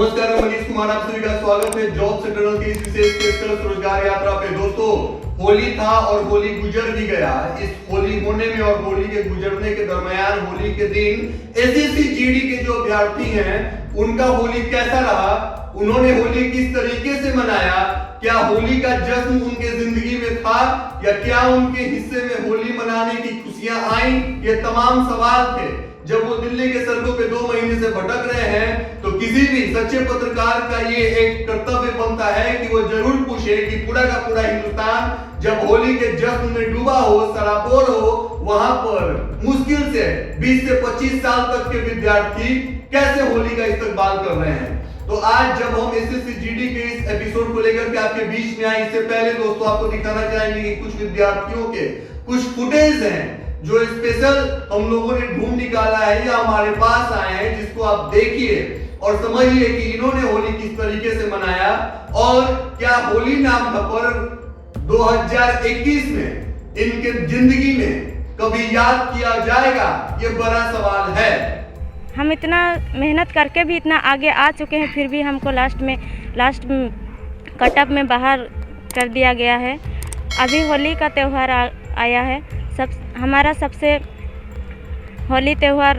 नमस्कार, मैं मनीष कुमार, आप सभी का स्वागत है जॉब सेंट्रल की इस विशेष पेशकश रोजगार यात्रा पे। दोस्तों, होली था और होली गुजर भी गया। इस होली होने में और होली के गुजरने के दरमियान होली के दिन एसएससी जीडी के जो अभ्यर्थी हैं उनका होली कैसा रहा, उन्होंने होली किस तरीके से मनाया, क्या होली का जश्न उनके जिंदगी में था या क्या उनके हिस्से में होली मनाने की खुशियां आई, ये तमाम सवाल थे। जब वो दिल्ली के सड़कों पे 2 महीने से भटक रहे हैं तो किसी भी सच्चे पत्रकार का ये एक कर्तव्य बनता है कि वो जरूर पूछे कि पूरा का पूरा हिंदुस्तान जब होली के जश्न में डूबा हो, सराबोर हो, वहां पर मुश्किल से 20 से 25 साल तक के विद्यार्थी कैसे होली का इस्तकबाल कर रहे हैं। तो आज जब हम एसएससी जीडी के इस एपिसोड को लेकर के आपके बीच में आए, इससे पहले दोस्तों आपको दिखाना चाहेंगे कि कुछ विद्यार्थियों के कुछ फुटेज हैं जो स्पेशल हम लोगों ने ढूंढ निकाला है या हमारे पास आए हैं, जिसको आप देखिए और समझिए कि इन्होंने होली किस तरीके से मनाया और क्या होली नाम पर 2021 में इनके जिंदगी में कभी याद किया जाएगा, ये बड़ा सवाल है। हम इतना मेहनत करके भी इतना आगे आ चुके हैं, फिर भी हमको लास्ट कटअप में बाहर कर दिया गया है। अभी होली का त्यौहार आया है। हमारा सबसे होली त्यौहार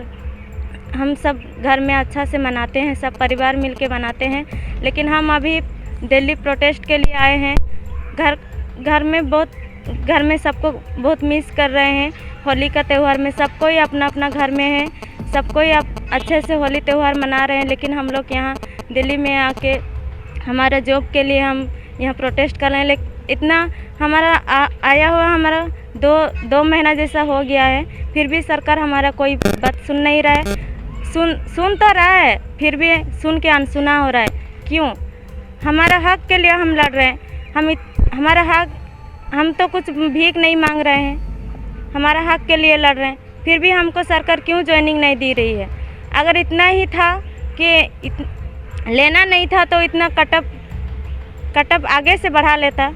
हम सब घर में अच्छा से मनाते हैं, सब परिवार मिलके मनाते हैं। लेकिन हम अभी दिल्ली प्रोटेस्ट के लिए आए हैं। घर में सबको बहुत मिस कर रहे हैं। होली का त्यौहार में सब कोई अपना अपना घर में है, सब कोई अच्छे से होली त्यौहार मना रहे हैं। लेकिन हम लोग यहाँ दिल्ली में आके हमारा जॉब के लिए हम यहाँ प्रोटेस्ट कर रहे हैं। लेकिन इतना हमारा आया हुआ हमारा दो महीना जैसा हो गया है, फिर भी सरकार हमारा कोई बात सुन नहीं रहा है। सुन तो रहा है, फिर भी सुन के अनसुना हो रहा है। क्यों? हमारा हक के लिए हम लड़ रहे हैं। हमारा हक, हम तो कुछ भीख नहीं मांग रहे हैं, हमारा हक के लिए लड़ रहे हैं, फिर भी हमको सरकार क्यों ज्वाइनिंग नहीं दे रही है। अगर इतना ही था कि लेना नहीं था तो इतना कटअप आगे से बढ़ा लेता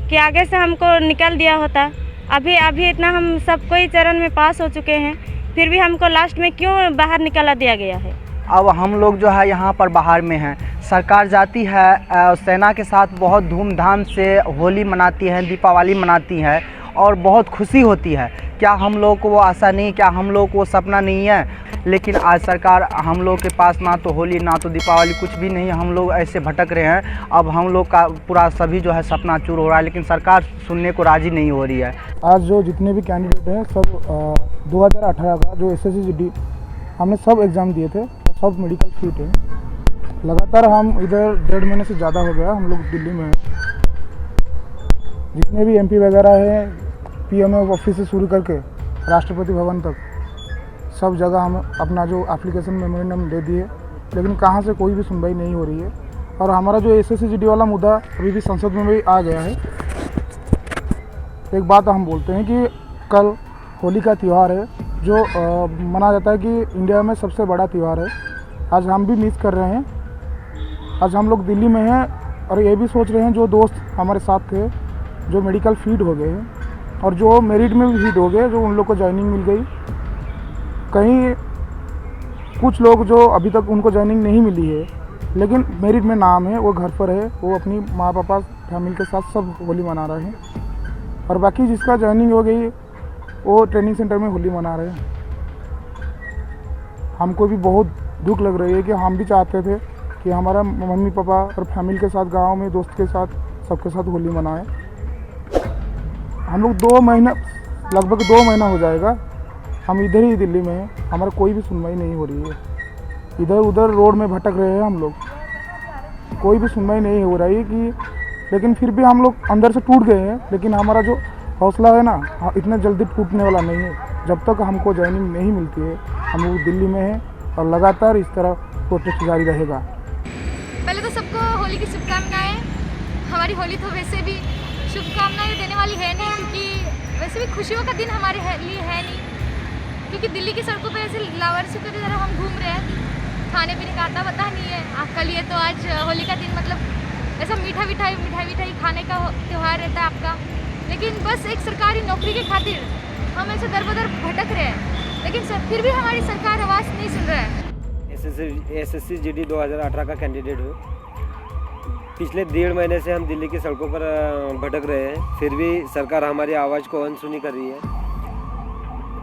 कि आगे से हमको निकाल दिया होता। अभी इतना हम सब कोई चरण में पास हो चुके हैं, फिर भी हमको लास्ट में क्यों बाहर निकाला दिया गया है। अब हम लोग जो है यहाँ पर बाहर में हैं। सरकार जाती है सेना के साथ बहुत धूमधाम से होली मनाती है, दीपावली मनाती है और बहुत खुशी होती है। क्या हम लोग को वो आशा नहीं, क्या हम लोग को वो सपना नहीं है? लेकिन आज सरकार, हम लोग के पास ना तो होली ना तो दीपावली कुछ भी नहीं है। हम लोग ऐसे भटक रहे हैं। अब हम लोग का पूरा सभी जो है सपना चूर हो रहा है, लेकिन सरकार सुनने को राज़ी नहीं हो रही है। आज जो जितने भी कैंडिडेट हैं सब 2018 का जो एसएससी जीडी हमने सब एग्ज़ाम दिए थे, सब मेडिकल फिट हैं। लगातार हम इधर 1.5 महीने से ज़्यादा हो गया हम लोग दिल्ली में। जितने भी एमपी वगैरह हैं, पीएमओ ऑफिस से शुरू करके राष्ट्रपति भवन तक सब जगह हम अपना जो एप्लीकेशन मेमोरेंडम दे दिए, लेकिन कहाँ से कोई भी सुनवाई नहीं हो रही है। और हमारा जो एसएससी जीडी वाला मुद्दा अभी भी संसद में भी आ गया है। एक बात हम बोलते हैं कि कल होली का त्यौहार है जो मना जाता है कि इंडिया में सबसे बड़ा त्यौहार है। आज हम भी मिस कर रहे हैं। आज हम लोग दिल्ली में हैं और ये भी सोच रहे हैं, जो दोस्त हमारे साथ थे जो मेडिकल फीड हो गए हैं और जो मेरिट में भी फीड हो गए, जो उन लोग को जॉइनिंग मिल गई। कहीं कुछ लोग जो अभी तक उनको जॉइनिंग नहीं मिली है लेकिन मेरिट में नाम है, वो घर पर है, वो अपनी माँ पापा फैमिली के साथ सब होली मना रहे हैं। और बाकी जिसका जॉइनिंग हो गई वो ट्रेनिंग सेंटर में होली मना रहे हैं। हमको भी बहुत दुख लग रही है कि हम भी चाहते थे कि हमारा मम्मी पापा और फैमिली के साथ गांव में दोस्त के साथ सबके साथ होली मनाएं। हम लोग 2 महीना, लगभग 2 महीना हो जाएगा हम इधर ही दिल्ली में हैं। हमारा कोई भी सुनवाई नहीं हो रही है। इधर उधर रोड में भटक रहे हैं हम लोग, कोई भी सुनवाई नहीं हो रही कि, लेकिन फिर भी हम लोग अंदर से टूट गए हैं। लेकिन हमारा जो हौसला है ना, इतना जल्दी टूटने वाला नहीं है। जब तक हमको जॉइनिंग नहीं मिलती है हम लोग दिल्ली में हैं और लगातार इस तरह प्रोटेस्ट जारी रहेगा। पहले तो सबको होली की शुभकामनाएं। हमारी होली तो वैसे भी शुभकामनाएं देने वाली है नहीं, क्योंकि वैसे भी खुशियों का दिन हमारे लिए है नहीं, क्योंकि दिल्ली की सड़कों पे ऐसे लावारिसों की तरह हम घूम रहे हैं। खाने पीने का आता पता नहीं है। आपका लिए तो आज होली का दिन मतलब ऐसा मिठाई खाने का त्यौहार रहता है आपका। लेकिन बस एक सरकारी नौकरी की खातिर हम ऐसे दर बदर भटक रहे हैं, लेकिन फिर भी हमारी सरकार आवाज़ नहीं सुन रहा है। SSC GD 2018 का कैंडिडेट हूँ। पिछले 1.5 महीने से हम दिल्ली की सड़कों पर भटक रहे हैं, फिर भी सरकार हमारी आवाज़ को अनसुनी कर रही है।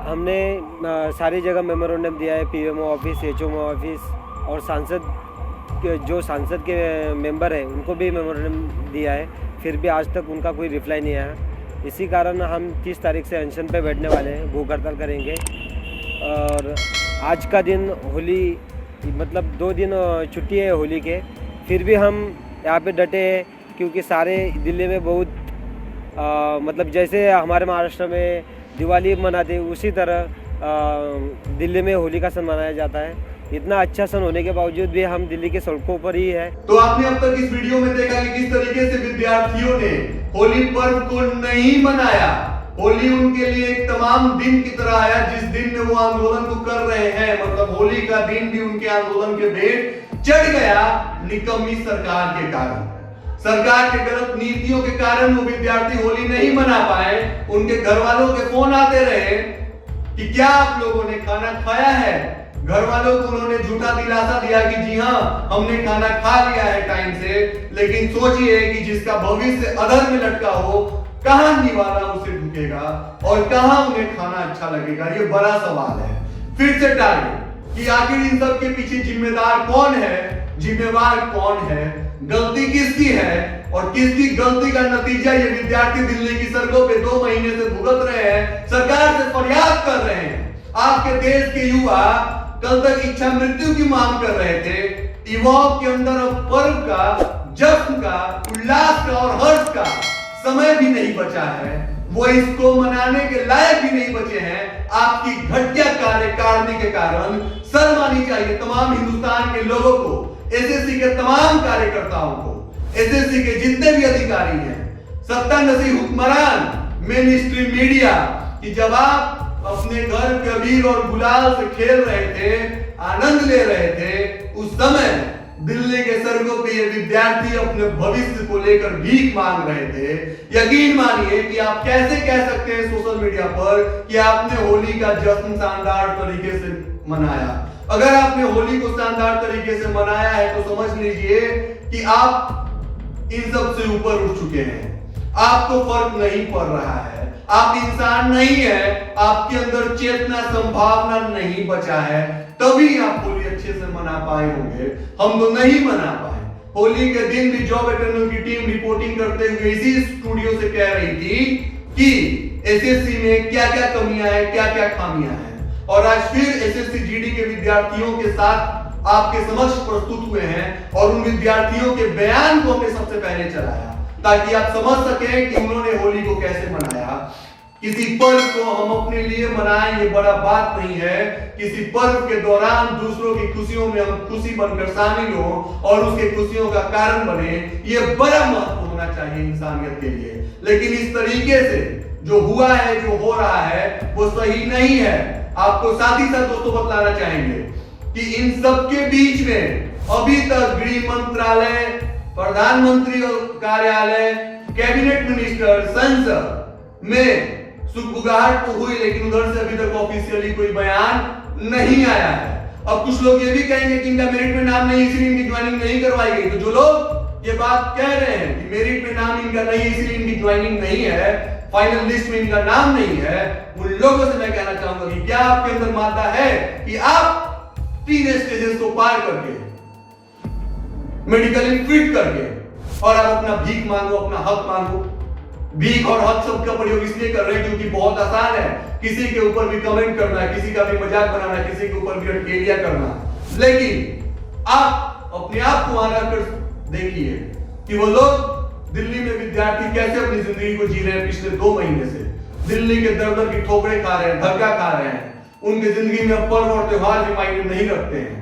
हमने सारी जगह मेमोरेंडम दिया है, PMO ऑफिस, HMO ऑफिस और सांसद के मेंबर हैं उनको भी मेमोरेंडम दिया है, फिर भी आज तक उनका कोई रिप्लाई नहीं आया। इसी कारण हम 30 तारीख से अनशन पे बैठने वाले हैं, भूख हड़ताल करेंगे। और आज का दिन होली, मतलब 2 दिन छुट्टी है होली के, फिर भी हम यहाँ पे डटे हैं क्योंकि सारे दिल्ली में बहुत मतलब जैसे हमारे महाराष्ट्र में दिवाली मनाते हैं उसी तरह दिल्ली में होली का सन मनाया जाता है। इतना अच्छा सन होने के बावजूद भी हम दिल्ली के सड़कों पर ही है। तो आपने अब तक इस वीडियो में देखा कि किस तरीके से विद्यार्थियों ने होली पर्व को नहीं मनाया। होली उनके लिए एक तमाम दिन की तरह आया जिस दिन में वो आंदोलन को कर रहे हैं, मतलब होली का दिन भी उनके आंदोलन के भेंट चढ़ गया निकम्मी सरकार के कारण। सरकार के गलत नीतियों के कारण वो विद्यार्थी होली नहीं मना पाए। उनके घर वालों के फोन आते रहे कि क्या आप लोगों ने खाना खाया है। घर वालों को उन्होंने झूठा दिलासा दिया कि जी हाँ, हमने खाना खा लिया है टाइम से। लेकिन सोचिए कि जिसका भविष्य अधर में लटका हो, कहां निवाला उसे ढुकेगा और कहां उन्हें खाना अच्छा लगेगा, ये बड़ा सवाल है। फिर से टारगेट कि आखिर इन सब के पीछे जिम्मेदार कौन है, जिम्मेवार कौन है, गलती किसकी है और किसकी गलती का नतीजा ये विद्यार्थी दिल्ली की सड़कों पे 2 महीने से भुगत रहे हैं, सरकार से फरियाद कर रहे हैं। आपके देश के युवा कल तक इच्छा मृत्यु की मांग कर रहे थे। युवाओं के अंदर अब पर्व का, जश्न का, उल्लास का और हर्ष का समय भी नहीं बचा है। वो इसको मनाने के लायक भी नहीं बचे हैं। आपकी घटिया कार्यकारिणी के कारण शर्म आनी चाहिए तमाम हिंदुस्तान के लोगों को, SSC के तमाम कार्यकर्ताओं को, SSC के जितने भी अधिकारी हैं, सत्ता नसीब हुक्मरान, मेन स्ट्रीम मीडिया, कि जब आप अपने घर के अबीर और गुलाल से खेल रहे थे, आनंद ले रहे थे, उस समय दिल्ली के सड़कों पे ये विद्यार्थी अपने भविष्य को लेकर भीख मांग रहे थे। यकीन मानिए कि आप कैसे कह सकते हैं सोशल मीडिया पर कि आपने होली का जश्न शानदार तरीके से मनाया। अगर आपने होली को शानदार तरीके से मनाया है तो समझ लीजिए कि आप इन सब से ऊपर उठ चुके हैं। आपको फर्क नहीं पड़ रहा है, आप इंसान नहीं है, आपके अंदर चेतना संभावना नहीं बचा है, तभी आप होली अच्छे से मना पाए होंगे। हम तो नहीं मना पाए। होली के दिन भी जॉब एटर्नल की टीम रिपोर्टिंग करते हुए इसी स्टूडियो से कह रही थी कि SSC में क्या क्या कमियां हैं, क्या क्या खामियां हैं। और आज फिर SSC GD के विद्यार्थियों के साथ आपके समक्ष प्रस्तुत हुए हैं और उन विद्यार्थियों के बयान को हमने सबसे पहले चलाया ताकि आप समझ सकें कि उन्होंने होली को कैसे मनाया। किसी पर्व को हम अपने लिए मनाएं ये बड़ा बात नहीं है। किसी पर्व के दौरान दूसरों की खुशियों में हम खुशी बनकर शामिल हो और उसके खुशियों का कारण बने, ये बड़ा महत्व होना चाहिए इंसानियत के लिए। लेकिन इस तरीके से जो हुआ है, जो हो रहा है, वो सही नहीं है। आपको साथ ही साथ दोस्तों बतलाना चाहेंगे कि इन सब के बीच में अभी तक गृह मंत्रालय, प्रधानमंत्री कार्यालय, कैबिनेट मिनिस्टर, संसद में सुगबुगाहट तो हुई, लेकिन उधर से अभी तक ऑफिशियली कोई बयान नहीं आया है। अब कुछ लोग ये भी कहेंगे कि इनका मेरिट में नाम नहीं इसलिए इनकी ज्वाइनिंग नहीं करवाई गई। तो जो लोग ये बात कह रहे हैं कि मेरिट में नाम इनका नहीं इसलिए इनकी ज्वाइनिंग नहीं है, फाइनल लिस्ट में इनका नाम नहीं है, उन लोगों से मैं कहना चाहूंगा कि क्या आपके अंदर मादा है कि आप 3 स्टेजेस को पार करके, मेडिकली फिट करके और आप अपना भीख मांगो, अपना हक मांगो। भीख और हक शब्द का प्रयोग इसलिए कर रहे हैं क्योंकि बहुत आसान है किसी के ऊपर भी कमेंट करना, किसी का भी मजाक बनाना, किसी के ऊपर भी अटकेलियां करना। लेकिन आप अपने आप को वहां रखकर देखिए कि वो लोग दिल्ली में विद्यार्थी कैसे अपनी जिंदगी को जी रहे हैं। पिछले 2 महीने से दिल्ली के दर दर की ठोकरें खा रहे हैं, धक्का खा रहे हैं। उनकी जिंदगी में अब पर्व और त्योहार भी मायने नहीं रखते हैं।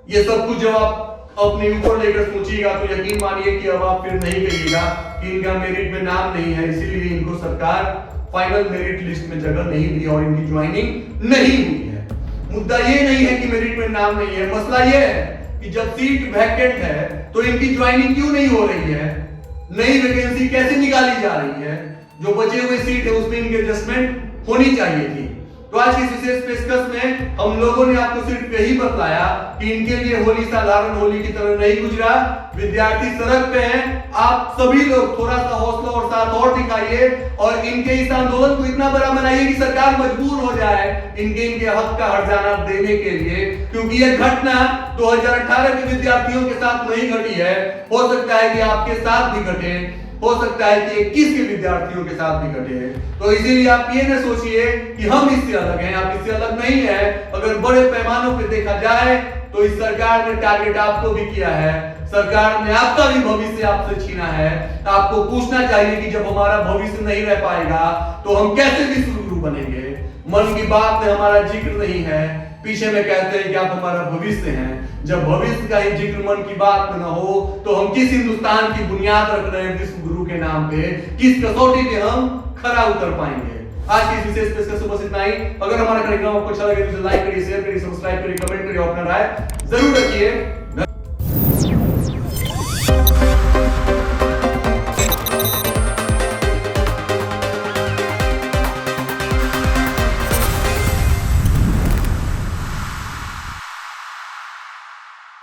ये सब कुछ जब आप अपने ऊपर लेकर सोचिएगा तो यकीन मानिए कि अब आप फिर नहीं कहिएगा कि इनका मेरिट में नाम नहीं है, इसीलिए इनको सरकार फाइनल मेरिट लिस्ट में जगह नहीं दी और इनकी ज्वाइनिंग नहीं हुई है। मुद्दा ये नहीं है कि मेरिट में नाम नहीं है, मसला ये है कि जब सीट वैकेंट है तो इनकी ज्वाइनिंग क्यों नहीं हो रही है, नई वैकेंसी कैसे निकाली जा रही है। जो बचे हुए सीट है उसमें इनकी एडजस्टमेंट होनी चाहिए थी। तो आज की इस विशेष पेशकश में हम लोगों ने आपको सिर्फ यही बतलाया कि इनके लिए होली साधारण होली की तरह नहीं गुजरा। विद्यार्थी सड़क पे हैं, आप सभी लोग थोड़ा सा हौसला और साथ और दिखाइए और इनके इस आंदोलन को इतना बड़ा बनाइए कि सरकार मजबूर हो जाए इनके हक का हर्जाना देने के लिए, क्योंकि यह घटना 2018 के विद्यार्थियों के साथ नहीं घटी है। हो सकता है कि आपके साथ भी घटे, हो सकता है कि 21 के विद्यार्थियों के साथ भी घटे। तो इसीलिए आप ये न सोचिए कि हम इससे अलग हैं, आप इससे अलग नहीं है। अगर बड़े पैमानों पे देखा जाए तो इस सरकार ने टारगेट आपको भी किया है, सरकार ने आपका भी भविष्य आपसे छीना है। आपको पूछना चाहिए कि जब हमारा भविष्य नहीं रह पाएगा तो हम कैसे विश्वगुरु बनेंगे। मन की बात में हमारा जिक्र नहीं है, पीछे में कहते हैं कि आप हमारा भविष्य हैं। जब भविष्य का ही जिक्र मन की बात में न हो तो हम किस हिंदुस्तान की बुनियाद रख रहे हैं विश्व गुरु के नाम पे, किस कसौटी पे हम खरा उतर पाएंगे। आज की इस विशेष पेशकश से बस इतना ही। अगर हमारा कार्यक्रम आपको अच्छा लगे तो लाइक करिए, शेयर करिए, सब्सक्राइब करिए, कमेंट करिए, अपना राय जरूर रखिए।